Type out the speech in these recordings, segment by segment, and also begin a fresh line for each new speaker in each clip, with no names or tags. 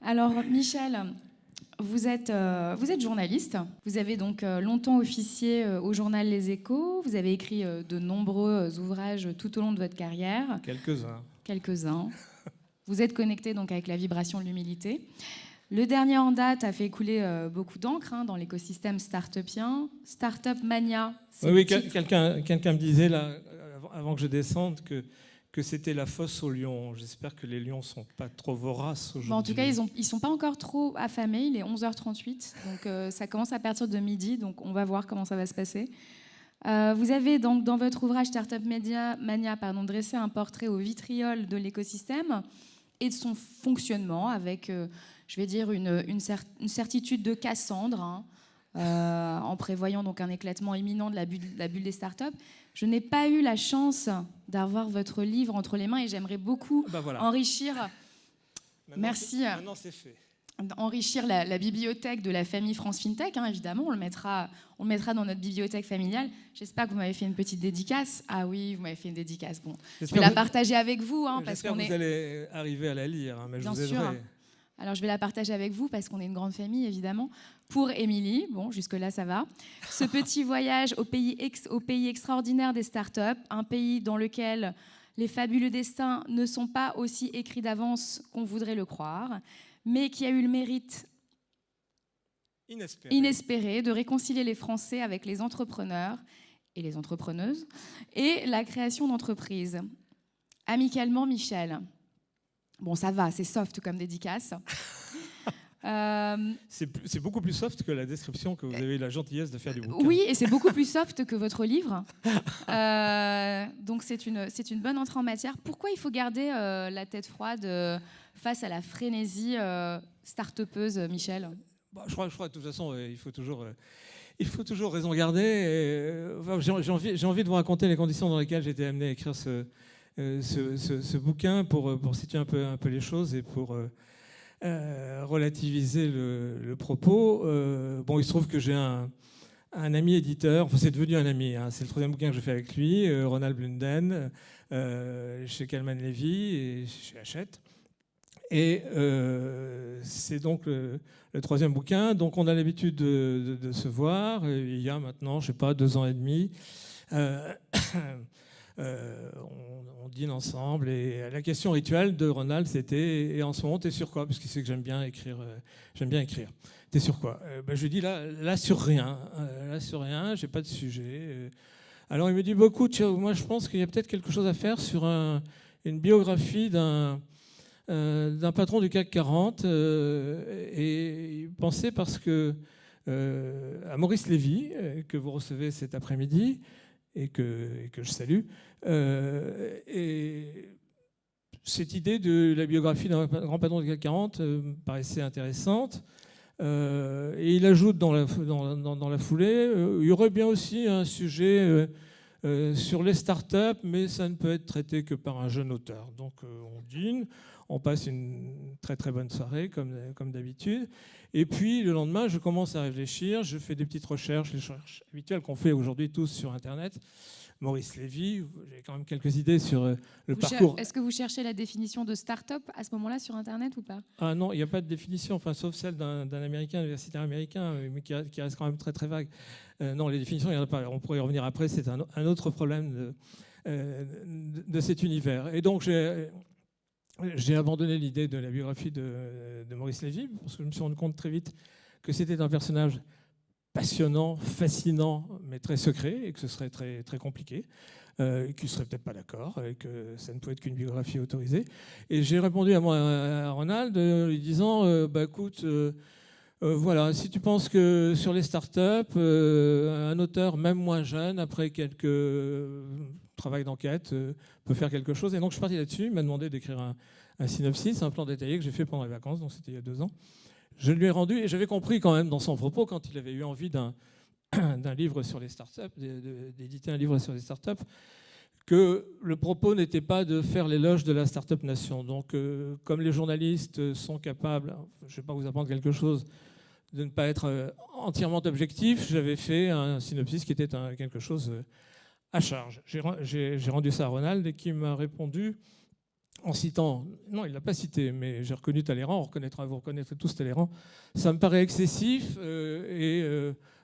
Alors, Michel, vous êtes journaliste. Vous avez donc longtemps officié au journal Les Échos. Vous avez écrit de nombreux ouvrages tout au long de votre carrière. Quelques-uns. Vous êtes connecté donc avec la vibration de l'humilité. Le dernier en date a fait couler beaucoup d'encre dans l'écosystème start-upien. Startup Mania.
Oui, quelqu'un me disait là, avant que je descende, que c'était la fosse aux lions. J'espère que les lions ne sont pas trop voraces aujourd'hui.
En tout cas, ils ne sont pas encore trop affamés. Il est 11h38, donc ça commence à partir de midi. Donc on va voir comment ça va se passer. Vous avez donc, dans votre ouvrage Startup Mania dressé un portrait au vitriol de l'écosystème et de son fonctionnement avec, je vais dire, une certitude de Cassandre, en prévoyant donc un éclatement imminent de la bulle des startups. Je n'ai pas eu la chance d'avoir votre livre entre les mains et j'aimerais beaucoup enrichir. Merci.
Maintenant, c'est fait.
Enrichir la bibliothèque de la famille France FinTech, évidemment. On le mettra dans notre bibliothèque familiale. J'espère que vous m'avez fait une petite dédicace. Ah oui, vous m'avez fait une dédicace. Bon, je vais la partager avec vous. Parce qu'on
vous allez arriver à la lire, mais je vous aiderai. Bien sûr.
Alors, je vais la partager avec vous parce qu'on est une grande famille, évidemment. Pour Émilie, bon, jusque-là, ça va. Ce petit voyage au pays extraordinaire des startups, un pays dans lequel les fabuleux destins ne sont pas aussi écrits d'avance qu'on voudrait le croire, mais qui a eu le mérite inespéré de réconcilier les Français avec les entrepreneurs et les entrepreneuses et la création d'entreprises. Amicalement, Michel. Bon, ça va, c'est soft comme dédicace.
C'est beaucoup plus soft que la description que vous avez eu la gentillesse de faire du bouquin.
Oui, et c'est beaucoup plus soft que votre livre. Donc c'est une bonne entrée en matière. Pourquoi il faut garder la tête froide face à la frénésie start-upeuse, Michel ?
Je crois de toute façon, il faut toujours raison garder. J'ai envie de vous raconter les conditions dans lesquelles j'ai été amené à écrire ce bouquin pour situer un peu les choses et pour relativiser le propos. Il se trouve que j'ai un ami éditeur, enfin c'est devenu un ami, c'est le troisième bouquin que je fais avec lui, Ronald Blunden, chez Calman Levy et chez Hachette. Et c'est donc le troisième bouquin, donc on a l'habitude de se voir, il y a maintenant, je sais pas, 2 ans et demi. On dîne ensemble et la question rituelle de Ronald c'était et en ce moment t'es sur quoi, parce qu'il sait que j'aime bien écrire, t'es sur quoi? Je lui dis là sur rien, j'ai pas de sujet. Alors il me dit écoute, moi je pense qu'il y a peut-être quelque chose à faire sur une biographie d'un patron du CAC 40 et il pensait parce que à Maurice Lévy que vous recevez cet après-midi et que je salue. Et cette idée de la biographie d'un grand patron du CAC 40 me paraissait intéressante. Et il ajoute dans la foulée, il y aurait bien aussi un sujet sur les startups, mais ça ne peut être traité que par un jeune auteur. Donc on dîne, on passe une très très bonne soirée comme d'habitude. Et puis le lendemain, je commence à réfléchir, je fais des petites recherches, les recherches habituelles qu'on fait aujourd'hui tous sur Internet. Maurice Lévy, j'ai quand même quelques idées sur le parcours.
Est-ce que vous cherchez la définition de start-up à ce moment-là sur Internet ou pas ?
Ah non, il n'y a pas de définition, enfin, sauf celle d'un Américain, universitaire américain, mais qui reste quand même très très vague. Non, les définitions, il n'y en a pas. On pourrait y revenir après, c'est un autre problème de cet univers. Et donc j'ai abandonné l'idée de la biographie de Maurice Lévy, parce que je me suis rendu compte très vite que c'était un personnage passionnant, fascinant, mais très secret, et que ce serait très, très compliqué, qu'il ne serait peut-être pas d'accord, et que ça ne pouvait être qu'une biographie autorisée. Et j'ai répondu à Ronald lui disant écoute, voilà, si tu penses que sur les startups, un auteur, même moins jeune, après quelques travail d'enquête, peut faire quelque chose. Et donc je suis parti là-dessus. Il m'a demandé d'écrire un synopsis, un plan détaillé que j'ai fait pendant les vacances, donc c'était il y a 2 ans. Je lui ai rendu, et j'avais compris quand même dans son propos, quand il avait eu envie d'un livre sur les startups, d'éditer un livre sur les startups, que le propos n'était pas de faire l'éloge de la Startup Nation. Donc, comme les journalistes sont capables, je ne vais pas vous apprendre quelque chose, de ne pas être entièrement objectif, j'avais fait un synopsis qui était quelque chose à charge. J'ai rendu ça à Ronald et qui m'a répondu en citant, non, il ne l'a pas cité, mais j'ai reconnu Talleyrand, vous reconnaîtrez tous Talleyrand, ça me paraît excessif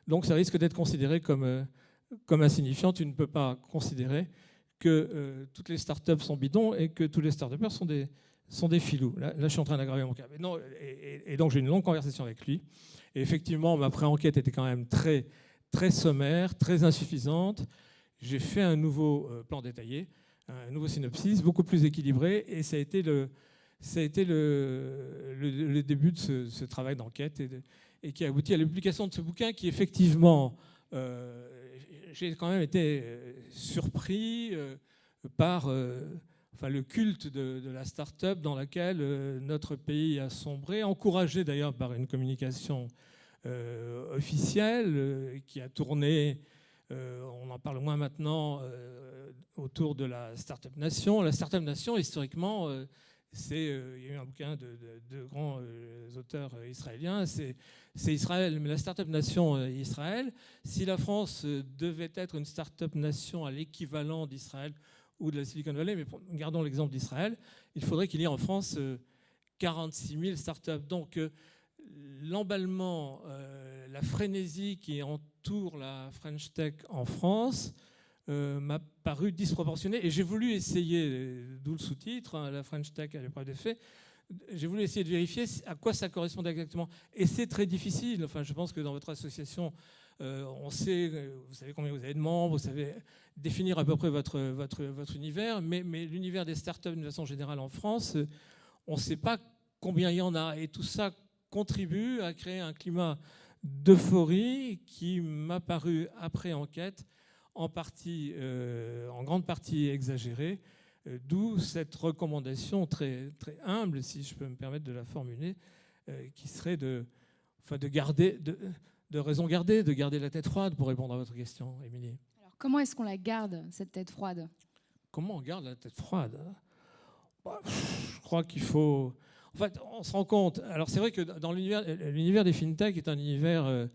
donc ça risque d'être considéré comme insignifiant. Tu ne peux pas considérer que toutes les startups sont bidons et que tous les start-upers sont des filous. Là, je suis en train d'aggraver mon cas. Et donc j'ai eu une longue conversation avec lui. Et effectivement, ma pré-enquête était quand même très, très sommaire, très insuffisante. J'ai fait un nouveau plan détaillé, un nouveau synopsis, beaucoup plus équilibré, et ça a été le début de ce travail d'enquête et qui a abouti à la publication de ce bouquin qui, effectivement, j'ai quand même été surpris par le culte de la start-up dans laquelle notre pays a sombré, encouragé d'ailleurs par une communication officielle qui a tourné, on en parle moins maintenant, autour de la Startup Nation. La Startup Nation, historiquement, il y a eu un bouquin de grands auteurs israéliens, c'est Israël, mais la Startup Nation Israël. Si la France devait être une Startup Nation à l'équivalent d'Israël ou de la Silicon Valley, mais gardons l'exemple d'Israël, il faudrait qu'il y ait en France 46 000 startups. Donc l'emballement, la frénésie qui entoure la French Tech en France m'a paru disproportionnée. Et j'ai voulu essayer, d'où le sous-titre, hein, la French Tech à l'épreuve des faits, j'ai voulu essayer de vérifier à quoi ça correspondait exactement. Et c'est très difficile. Enfin, je pense que dans votre association, on sait, vous savez combien vous avez de membres, vous savez définir à peu près votre univers, mais l'univers des startups d'une façon générale en France, on ne sait pas combien il y en a. Et tout ça contribue à créer un climat d'euphorie qui m'a paru, après enquête, en grande partie exagéré, d'où cette recommandation très, très humble, si je peux me permettre de la formuler, qui serait de raison garder, de garder la tête froide, pour répondre à votre question, Émilie.
Alors, comment est-ce qu'on la garde, cette tête froide ?
Comment on garde la tête froide ? Je crois qu'il faut... En fait, on se rend compte... Alors, c'est vrai que dans l'univers des fintech est un univers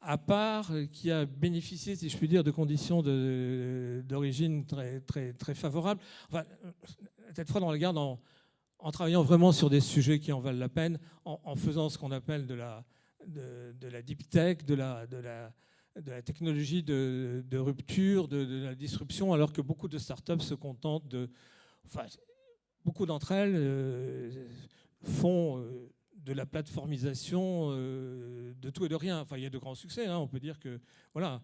à part, qui a bénéficié, si je puis dire, de conditions d'origine très, très, très favorables. Enfin, la tête froide, on la garde en travaillant vraiment sur des sujets qui en valent la peine, en faisant ce qu'on appelle de la deep tech, de la technologie de rupture, de la disruption, alors que beaucoup de startups se contentent de... Enfin, beaucoup d'entre elles font de la plateformisation de tout et de rien. Enfin, il y a de grands succès, hein. On peut dire que voilà,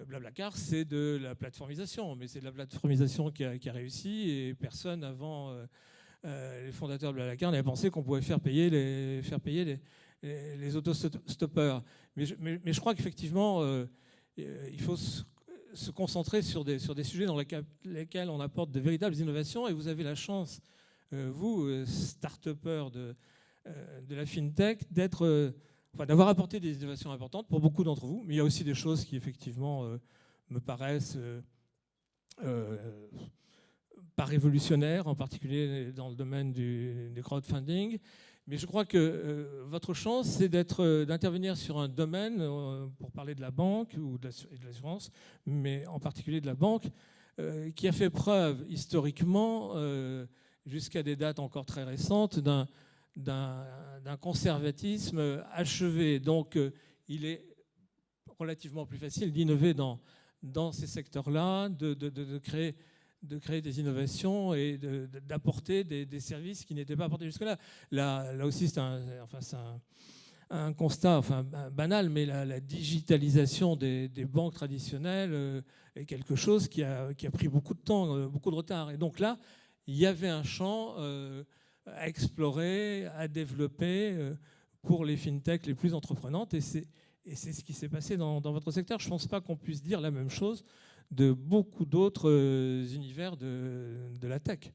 Blablacar, c'est de la plateformisation, mais c'est de la plateformisation qui a réussi, et personne avant les fondateurs de Blablacar n'avait pensé qu'on pouvait faire payer les autostoppeurs. Mais je crois qu'effectivement, il faut se concentrer sur des sujets dans lesquels on apporte de véritables innovations, et vous avez la chance, vous, start-upers de la FinTech, d'avoir apporté des innovations importantes pour beaucoup d'entre vous, mais il y a aussi des choses qui, effectivement, me paraissent pas révolutionnaires, en particulier dans le domaine du crowdfunding. Mais je crois que votre chance, c'est d'intervenir sur un domaine, pour parler de la banque ou de l'assurance, mais en particulier de la banque, qui a fait preuve historiquement, jusqu'à des dates encore très récentes, d'un conservatisme achevé. Donc, il est relativement plus facile d'innover dans ces secteurs-là, de créer des innovations et d'apporter des services qui n'étaient pas apportés jusque-là. Là aussi, c'est un constat banal, mais la digitalisation des banques traditionnelles est quelque chose qui a pris beaucoup de temps, beaucoup de retard. Et donc là, il y avait un champ à explorer, à développer pour les fintechs les plus entreprenantes, et c'est ce qui s'est passé dans votre secteur. Je ne pense pas qu'on puisse dire la même chose de beaucoup d'autres univers de la tech.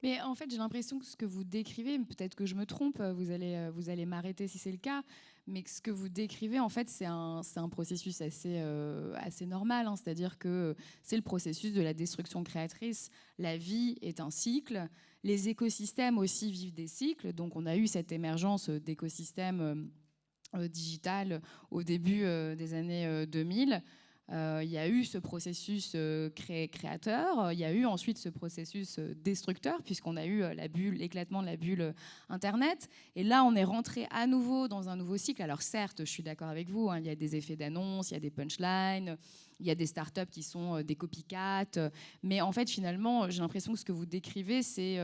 Mais en fait, j'ai l'impression que ce que vous décrivez, peut-être que je me trompe, vous allez m'arrêter si c'est le cas, mais que ce que vous décrivez, en fait, c'est un processus assez normal, hein. C'est-à-dire que c'est le processus de la destruction créatrice. La vie est un cycle. Les écosystèmes aussi vivent des cycles. Donc, on a eu cette émergence d'écosystèmes digital au début des années 2000. Il y a eu ce processus créateur, il y a eu ensuite ce processus destructeur, puisqu'on a eu l'éclatement de la bulle Internet. Et là, on est rentré à nouveau dans un nouveau cycle. Alors certes, je suis d'accord avec vous, hein, il y a des effets d'annonce, il y a des punchlines, il y a des startups qui sont des copycats. Mais en fait, finalement, j'ai l'impression que ce que vous décrivez, c'est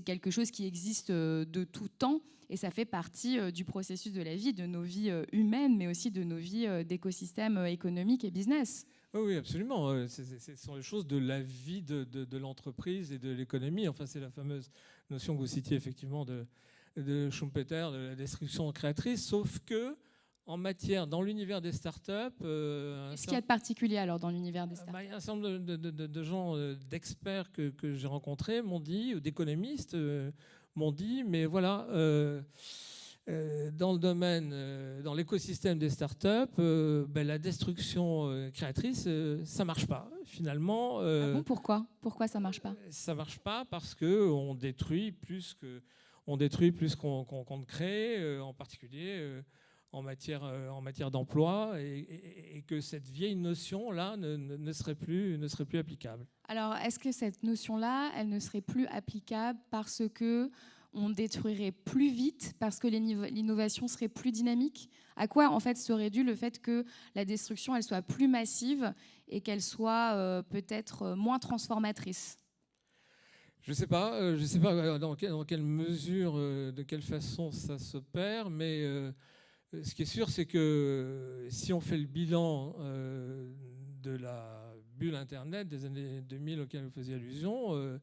quelque chose qui existe de tout temps. Et ça fait partie du processus de la vie, de nos vies humaines, mais aussi de nos vies d'écosystèmes économiques et business.
Oui, absolument. Ce sont les choses de la vie de l'entreprise et de l'économie. Enfin, c'est la fameuse notion que vous citiez effectivement de Schumpeter, de la destruction créatrice. Sauf que, en matière, dans l'univers des startups...
Qu'est-ce qu'il y a de particulier alors dans l'univers des startups?
Il y a un certain nombre de gens, d'experts que j'ai rencontrés m'ont dit, ou d'économistes m'ont dit, mais voilà, dans le domaine, dans l'écosystème des startups, la destruction créatrice, ça marche pas. Finalement.
Ah bon, pourquoi? Pourquoi ça marche pas?
Ça marche pas parce qu'on détruit plus qu'on ne crée, en particulier en matière d'emploi, et que cette vieille notion-là ne serait plus applicable.
Alors, est-ce que cette notion-là, elle ne serait plus applicable parce que on détruirait plus vite, parce que l'innovation serait plus dynamique? À quoi, en fait, serait dû le fait que la destruction, elle soit plus massive et qu'elle soit peut-être moins transformatrice?
Je ne sais pas dans quelle mesure, de quelle façon ça s'opère, mais ce qui est sûr, c'est que si on fait le bilan de la bulle Internet des années 2000 auquel vous faisiez allusion,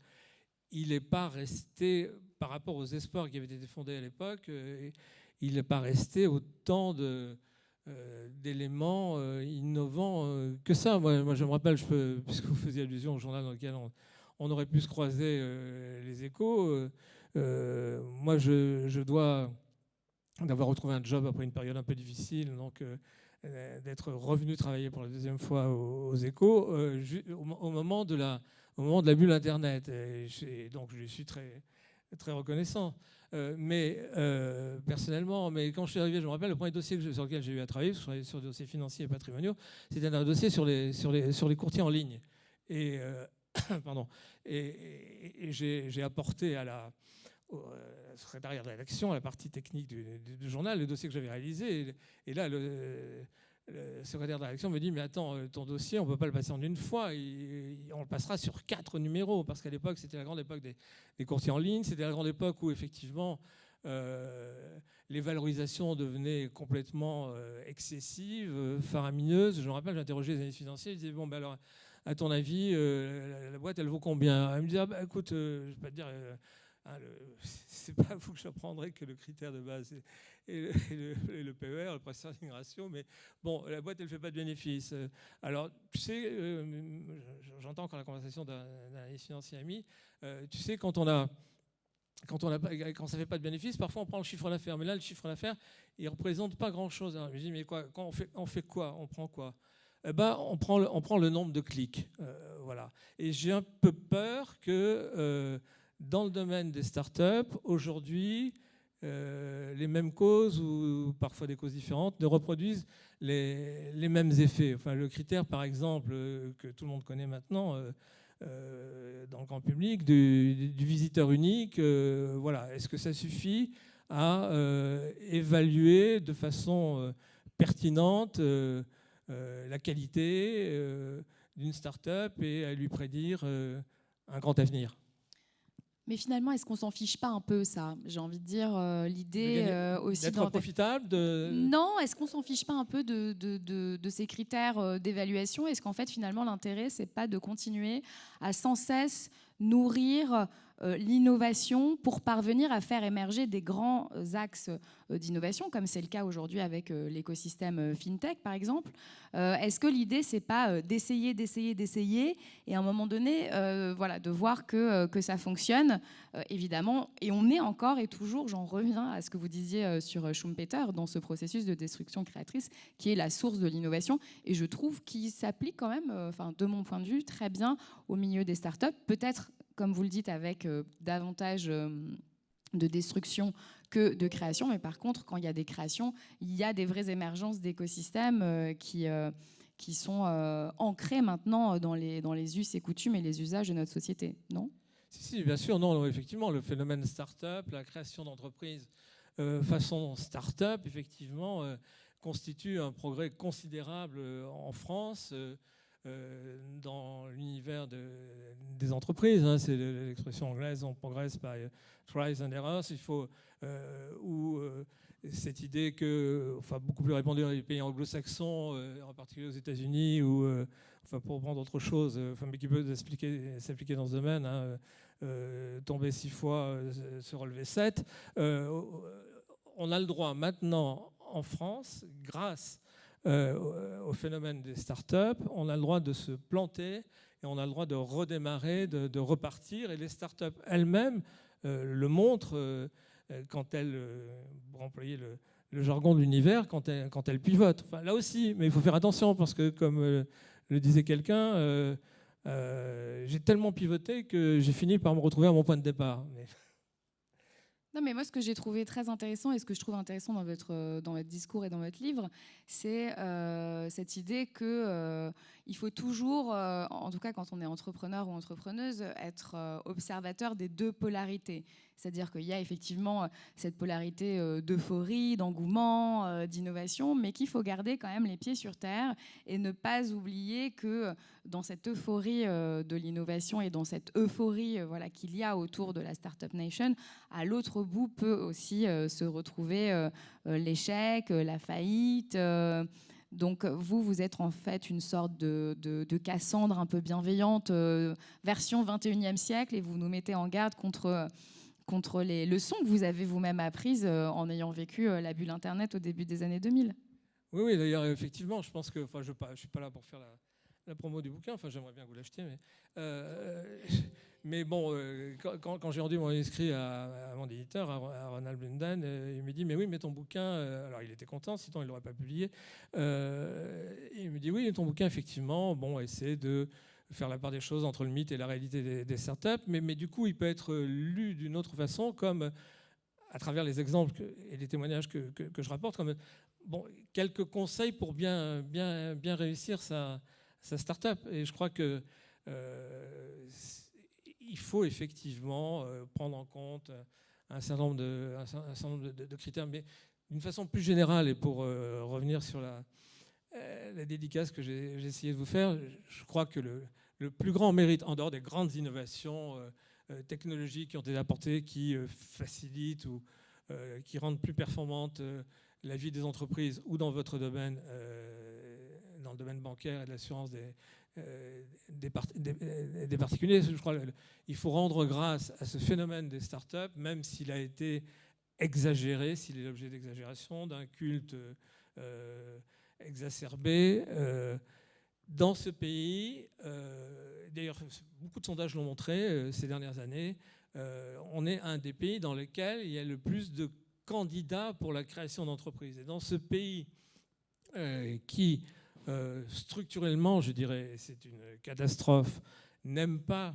il n'est pas resté, par rapport aux espoirs qui avaient été fondés à l'époque, il n'est pas resté autant d'éléments innovants que ça. Moi, je me rappelle, puisque vous faisiez allusion au journal dans lequel on aurait pu se croiser les Échos, moi, je dois d'avoir retrouvé un job après une période un peu difficile, donc d'être revenu travailler pour la deuxième fois aux Échos au moment de la bulle Internet. Et donc je lui suis très, très reconnaissant. Personnellement, mais quand je suis arrivé, je me rappelle, le premier dossier sur lequel j'ai eu à travailler, parce que je travaillais sur des dossiers financiers et patrimoniaux, c'était un dossier sur les courtiers en ligne. Et, pardon. Et j'ai apporté au secrétariat de rédaction, à la partie technique du journal, le dossier que j'avais réalisé. Et là, le secrétaire de rédaction me dit, mais attends, ton dossier, on ne peut pas le passer en une fois, on le passera sur 4 numéros, parce qu'à l'époque, c'était la grande époque des courtiers en ligne, c'était la grande époque où, effectivement, les valorisations devenaient complètement excessives, faramineuses. Je me rappelle, j'ai interrogé les analystes financiers, ils disaient, bon, ben alors, à ton avis, la boîte, elle vaut combien? Elle me disait, écoute, je ne vais pas te dire... c'est pas vous que j'apprendrai que le critère de base est le PER, le price earning ratio, mais bon, la boîte, elle ne fait pas de bénéfices. Alors, tu sais, j'entends encore la conversation d'un financier ami, tu sais, quand ça ne fait pas de bénéfices, parfois on prend le chiffre d'affaires, mais là, le chiffre d'affaires, il ne représente pas grand-chose. Alors, je me dis, mais quoi, quand on fait quoi? On prend quoi? On prend le nombre de clics. Voilà. Et j'ai un peu peur que... dans le domaine des startups, aujourd'hui, les mêmes causes, ou parfois des causes différentes, ne reproduisent les mêmes effets. Enfin, le critère, par exemple, que tout le monde connaît maintenant dans le grand public, du visiteur unique, voilà. Est-ce que ça suffit à évaluer de façon pertinente la qualité d'une startup et à lui prédire un grand avenir?
Mais finalement, est-ce qu'on s'en fiche pas un peu, ça? J'ai envie de dire, l'idée aussi...
D'être profitable
Non, est-ce qu'on s'en fiche pas un peu de ces critères d'évaluation? Est-ce qu'en fait, finalement, l'intérêt, c'est pas de continuer à sans cesse nourrir l'innovation pour parvenir à faire émerger des grands axes d'innovation, comme c'est le cas aujourd'hui avec l'écosystème FinTech, par exemple? Est-ce que l'idée, c'est pas d'essayer, et à un moment donné, voilà, de voir que ça fonctionne, évidemment, et on est encore et toujours, j'en reviens à ce que vous disiez sur Schumpeter, dans ce processus de destruction créatrice, qui est la source de l'innovation, et je trouve qu'il s'applique quand même, de mon point de vue, très bien au milieu des startups, peut-être, comme vous le dites, avec davantage de destruction que de création. Mais par contre, quand il y a des créations, il y a des vraies émergences d'écosystèmes qui qui sont ancrés maintenant dans les us et coutumes et les usages de notre société, non ?
Si, bien sûr, non, effectivement, le phénomène start-up, la création d'entreprises façon start-up, effectivement, constitue un progrès considérable en France dans l'univers des entreprises. Hein, c'est l'expression anglaise, on progresse by tries and errors. Il faut cette idée que, enfin, beaucoup plus répandue dans les pays anglo-saxons, en particulier aux États-Unis, ou enfin, pour prendre autre chose, enfin, mais qui peut s'appliquer dans ce domaine. Hein, tomber 6 fois, se relever 7. On a le droit maintenant en France, grâce au phénomène des startups, on a le droit de se planter et on a le droit de redémarrer, de repartir. Et les startups elles-mêmes le montrent quand elles, pour employer le jargon de l'univers, quand elles pivotent. Enfin, là aussi, mais il faut faire attention parce que, comme le disait quelqu'un, j'ai tellement pivoté que j'ai fini par me retrouver à mon point de départ.
Non, mais moi, ce que j'ai trouvé très intéressant et ce que je trouve intéressant dans votre discours et dans votre livre, c'est cette idée qu'il faut toujours, en tout cas quand on est entrepreneur ou entrepreneuse, être observateur des deux polarités. C'est-à-dire qu'il y a effectivement cette polarité d'euphorie, d'engouement, d'innovation, mais qu'il faut garder quand même les pieds sur terre et ne pas oublier que dans cette euphorie de l'innovation et dans cette euphorie voilà, qu'il y a autour de la Startup Nation, à l'autre bout peut aussi se retrouver l'échec, la faillite. Donc vous êtes en fait une sorte de Cassandre un peu bienveillante, version 21e siècle, et vous nous mettez en garde contre les leçons que vous avez vous-même apprises en ayant vécu la bulle Internet au début des années 2000.
Oui, d'ailleurs, effectivement, je pense que, enfin, je ne suis pas là pour faire la promo du bouquin, enfin, j'aimerais bien que vous l'achetiez, mais bon, quand j'ai rendu mon manuscrit à mon éditeur, à Ronald Blunden, il me dit, mais oui, mais ton bouquin, alors il était content, sinon il ne l'aurait pas publié, il me dit, oui, ton bouquin, effectivement, bon, essaie de faire la part des choses entre le mythe et la réalité des startups, mais du coup, il peut être lu d'une autre façon, comme à travers les exemples et les témoignages que je rapporte, comme bon, quelques conseils pour bien réussir sa start-up. Et je crois que il faut effectivement prendre en compte un certain nombre de critères, mais d'une façon plus générale, et pour revenir sur la dédicace que j'ai essayé de vous faire, je crois que le plus grand mérite, en dehors des grandes innovations technologiques qui ont été apportées, qui facilitent ou qui rendent plus performante la vie des entreprises, ou dans votre domaine, dans le domaine bancaire et de l'assurance des particuliers, je crois qu'il faut rendre grâce à ce phénomène des startups, même s'il a été exagéré, s'il est l'objet d'exagération, d'un culte exacerbé. Dans ce pays, d'ailleurs, beaucoup de sondages l'ont montré ces dernières années, on est un des pays dans lesquels il y a le plus de candidats pour la création d'entreprises. Et dans ce pays qui, structurellement, je dirais, c'est une catastrophe, n'aime pas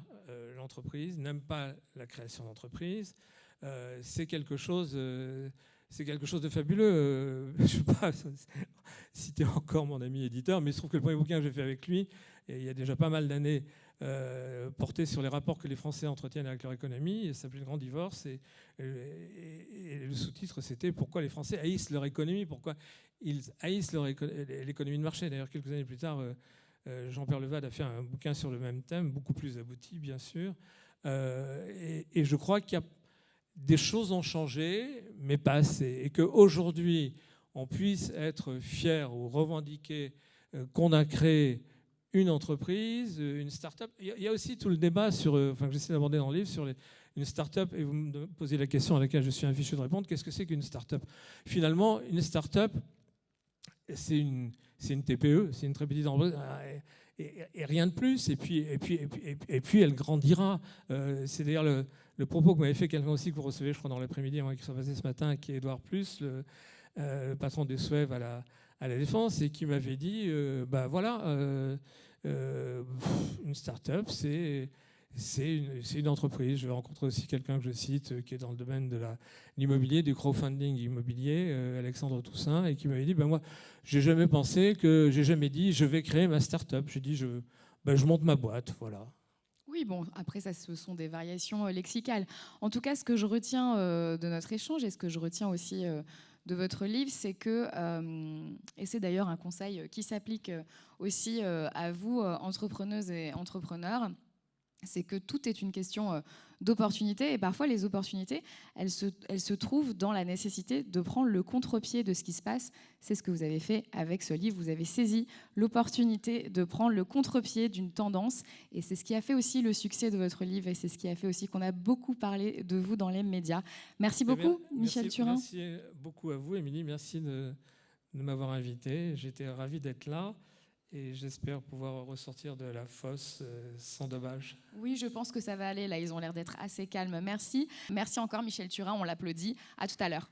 l'entreprise, n'aime pas la création d'entreprise, c'est quelque chose de fabuleux. Je ne vais pas citer encore mon ami éditeur, mais il se trouve que le premier bouquin que j'ai fait avec lui, et il y a déjà pas mal d'années, porté sur les rapports que les Français entretiennent avec leur économie. Il s'appelait Le Grand Divorce. Et le sous-titre, c'était « Pourquoi les Français haïssent leur économie ?» Pourquoi ils haïssent l'économie de marché. D'ailleurs, quelques années plus tard, Jean-Pierre Levade a fait un bouquin sur le même thème, beaucoup plus abouti, bien sûr. Et je crois qu'il y a des choses ont changé, mais pas assez. Et qu'aujourd'hui, on puisse être fier ou revendiquer qu'on a créé une entreprise, une start-up. Il y a aussi tout le débat sur, enfin, que j'essaie d'aborder dans le livre, sur une start-up, et vous me posez la question à laquelle je suis infichu de répondre, qu'est-ce que c'est qu'une start-up ? Finalement, une start-up, c'est une TPE, c'est une très petite entreprise, et rien de plus, et puis elle grandira. C'est d'ailleurs le propos que m'avait fait quelqu'un aussi que vous recevez, je crois, dans l'après-midi, qui sont passés ce matin, qui est Édouard Plus, le patron des Suez à la Défense, et qui m'avait dit, une start-up, c'est C'est une entreprise. Je vais rencontrer aussi quelqu'un que je cite, qui est dans le domaine de l'immobilier, du crowdfunding immobilier, Alexandre Toussaint, et qui m'avait dit, moi, j'ai jamais dit, je vais créer ma start-up. J'ai dit, je monte ma boîte, voilà.
Oui, bon, après, ça, ce sont des variations lexicales. En tout cas, ce que je retiens de notre échange et ce que je retiens aussi de votre livre, c'est que, et c'est d'ailleurs un conseil qui s'applique aussi à vous, entrepreneuses et entrepreneurs, c'est que tout est une question d'opportunité, et parfois les opportunités, elles se trouvent dans la nécessité de prendre le contre-pied de ce qui se passe. C'est ce que vous avez fait avec ce livre, vous avez saisi l'opportunité de prendre le contre-pied d'une tendance, et c'est ce qui a fait aussi le succès de votre livre, et c'est ce qui a fait aussi qu'on a beaucoup parlé de vous dans les médias. Merci beaucoup, Michel Turin.
Merci beaucoup à vous, Émilie, merci de m'avoir invité, j'étais ravi d'être là. Et j'espère pouvoir ressortir de la fosse sans dommage.
Oui, je pense que ça va aller. Là, ils ont l'air d'être assez calmes. Merci. Merci encore, Michel Turin. On l'applaudit. À tout à l'heure.